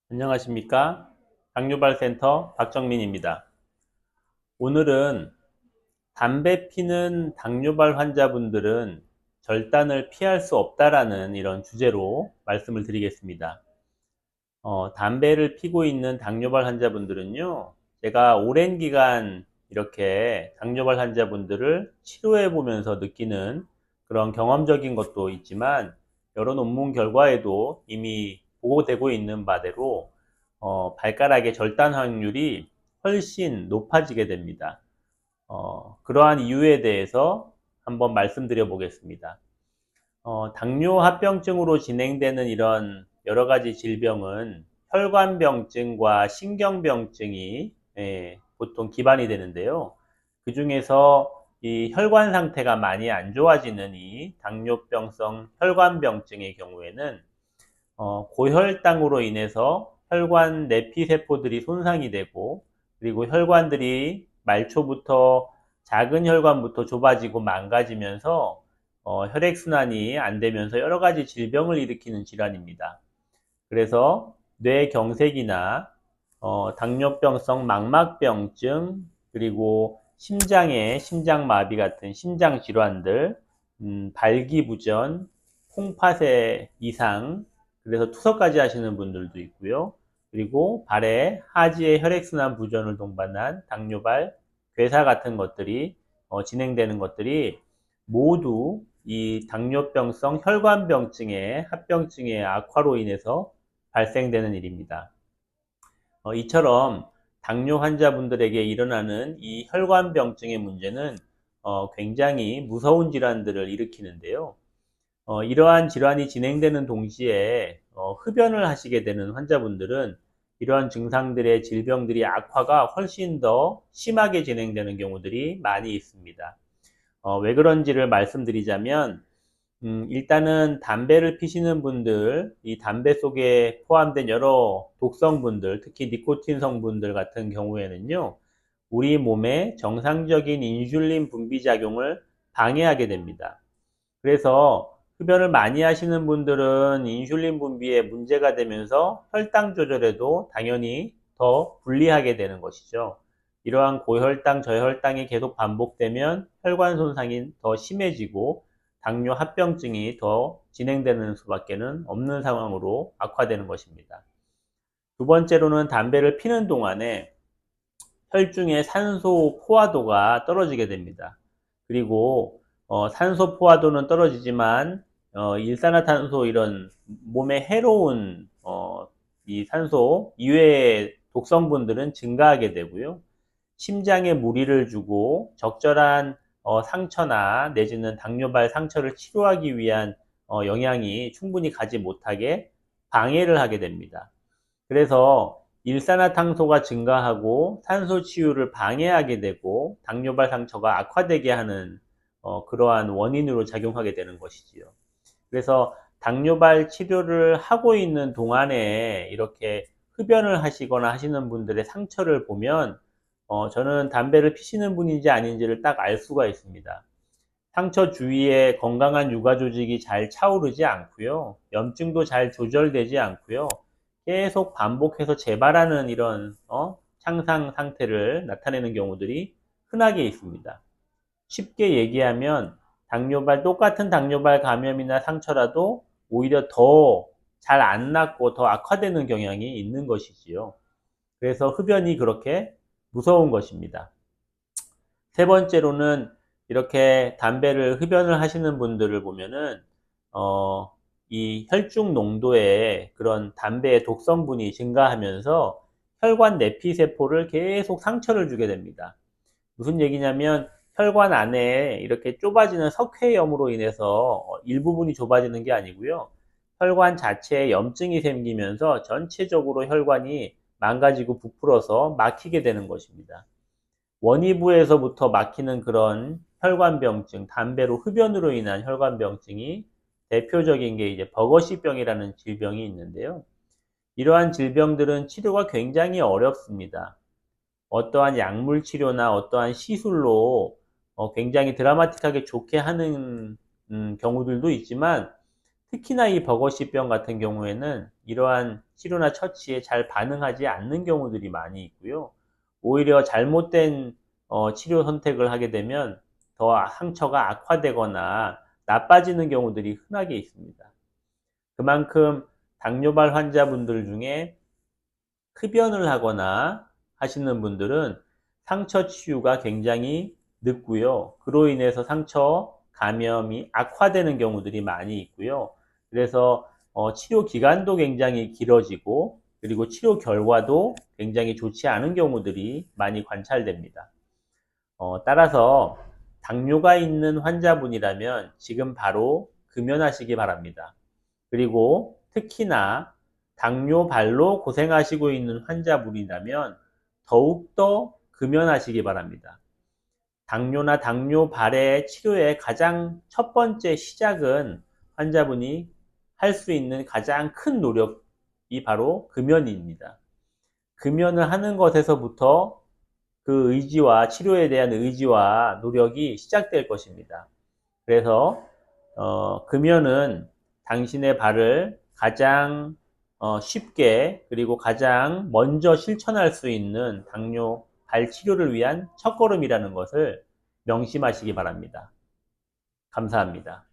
안녕하십니까? 당뇨발센터 박정민입니다. 오늘은 담배 피는 당뇨발 환자분들은 절단을 피할 수 없다라는 이런 주제로 말씀을 드리겠습니다. 담배를 피고 있는 당뇨발 환자분들은요, 제가 오랜 기간 이렇게 당뇨발 환자분들을 치료해 보면서 느끼는 그런 경험적인 것도 있지만, 여러 논문 결과에도 이미 보고되고 있는 바대로 발가락의 절단 확률이 훨씬 높아지게 됩니다. 그러한 이유에 대해서 한번 말씀드려 보겠습니다. 당뇨합병증으로 진행되는 이런 여러 가지 질병은 혈관병증과 신경병증이 보통 기반이 되는데요. 그 중에서 이 혈관 상태가 많이 안 좋아지는 이 당뇨병성 혈관병증의 경우에는 고혈당으로 인해서 혈관 내피세포들이 손상이 되고, 그리고 혈관들이 말초부터 작은 혈관부터 좁아지고 망가지면서 혈액순환이 안 되면서 여러 가지 질병을 일으키는 질환입니다. 그래서 뇌경색이나 당뇨병성 망막병증, 그리고 심장의 심장마비 같은 심장질환들, 발기부전, 콩팥의 이상, 그래서 투석까지 하시는 분들도 있고요. 그리고 발에 하지의 혈액순환 부전을 동반한 당뇨발, 괴사 같은 것들이 진행되는 것들이 모두 이 당뇨병성 혈관병증의 합병증의 악화로 인해서 발생되는 일입니다. 이처럼 당뇨 환자분들에게 일어나는 이 혈관병증의 문제는 굉장히 무서운 질환들을 일으키는데요. 이러한 질환이 진행되는 동시에 흡연을 하시게 되는 환자분들은 이러한 증상들의 질병들이 악화가 훨씬 더 심하게 진행되는 경우들이 많이 있습니다. 왜 그런지를 말씀드리자면, 일단은 담배를 피시는 분들, 이 담배 속에 포함된 여러 독성분들, 특히 니코틴 성분들 같은 경우에는요, 우리 몸의 정상적인 인슐린 분비 작용을 방해하게 됩니다. 그래서 흡연을 많이 하시는 분들은 인슐린 분비에 문제가 되면서 혈당 조절에도 당연히 더 불리하게 되는 것이죠. 이러한 고혈당, 저혈당이 계속 반복되면 혈관 손상이 더 심해지고 당뇨 합병증이 더 진행되는 수밖에 없는 상황으로 악화되는 것입니다. 두 번째로는 담배를 피는 동안에 혈중의 산소 포화도가 떨어지게 됩니다. 그리고 산소 포화도는 떨어지지만 일산화탄소 이런 몸에 해로운 이 산소 이외의 독성분들은 증가하게 되고요. 심장에 무리를 주고 적절한 상처나 내지는 당뇨발 상처를 치료하기 위한 영양이 충분히 가지 못하게 방해를 하게 됩니다. 그래서 일산화탄소가 증가하고 산소 치유를 방해하게 되고 당뇨발 상처가 악화되게 하는 그러한 원인으로 작용하게 되는 것이지요. 그래서 당뇨발 치료를 하고 있는 동안에 이렇게 흡연을 하시거나 하시는 분들의 상처를 보면 저는 담배를 피시는 분인지 아닌지를 딱 알 수가 있습니다. 상처 주위에 건강한 유가 조직이 잘 차오르지 않고요. 염증도 잘 조절되지 않고요. 계속 반복해서 재발하는 이런 창상 상태를 나타내는 경우들이 흔하게 있습니다. 쉽게 얘기하면 똑같은 당뇨발 감염이나 상처라도 오히려 더 잘 안 낫고 더 악화되는 경향이 있는 것이지요. 그래서 흡연이 그렇게 무서운 것입니다. 세 번째로는 이렇게 담배를 흡연을 하시는 분들을 보면은 이 혈중 농도에 그런 담배의 독성분이 증가하면서 혈관 내피세포를 계속 상처를 주게 됩니다. 무슨 얘기냐면 혈관 안에 이렇게 좁아지는 석회염으로 인해서 일부분이 좁아지는 게 아니고요. 혈관 자체에 염증이 생기면서 전체적으로 혈관이 망가지고 부풀어서 막히게 되는 것입니다. 원위부에서부터 막히는 그런 혈관병증, 담배로 흡연으로 인한 혈관병증이 대표적인 게 이제 버거시병이라는 질병이 있는데요. 이러한 질병들은 치료가 굉장히 어렵습니다. 어떠한 약물 치료나 어떠한 시술로 굉장히 드라마틱하게 좋게 하는 경우들도 있지만 특히나 이 버거시병 같은 경우에는 이러한 치료나 처치에 잘 반응하지 않는 경우들이 많이 있고요. 오히려 잘못된 치료 선택을 하게 되면 더 상처가 악화되거나 나빠지는 경우들이 흔하게 있습니다. 그만큼 당뇨발 환자분들 중에 흡연을 하거나 하시는 분들은 상처 치유가 굉장히 늦고요. 그로 인해서 상처 감염이 악화되는 경우들이 많이 있고요. 그래서 치료 기간도 굉장히 길어지고 그리고 치료 결과도 굉장히 좋지 않은 경우들이 많이 관찰됩니다. 따라서 당뇨가 있는 환자분이라면 지금 바로 금연하시기 바랍니다. 그리고 특히나 당뇨발로 고생하시고 있는 환자분이라면 더욱더 금연하시기 바랍니다. 당뇨나 당뇨발의 치료의 가장 첫 번째 시작은 환자분이 할 수 있는 가장 큰 노력이 바로 금연입니다. 금연을 하는 것에서부터 그 의지와 치료에 대한 의지와 노력이 시작될 것입니다. 그래서 금연은 당신의 발을 가장 쉽게 그리고 가장 먼저 실천할 수 있는 당뇨 발 치료를 위한 첫걸음이라는 것을 명심하시기 바랍니다. 감사합니다.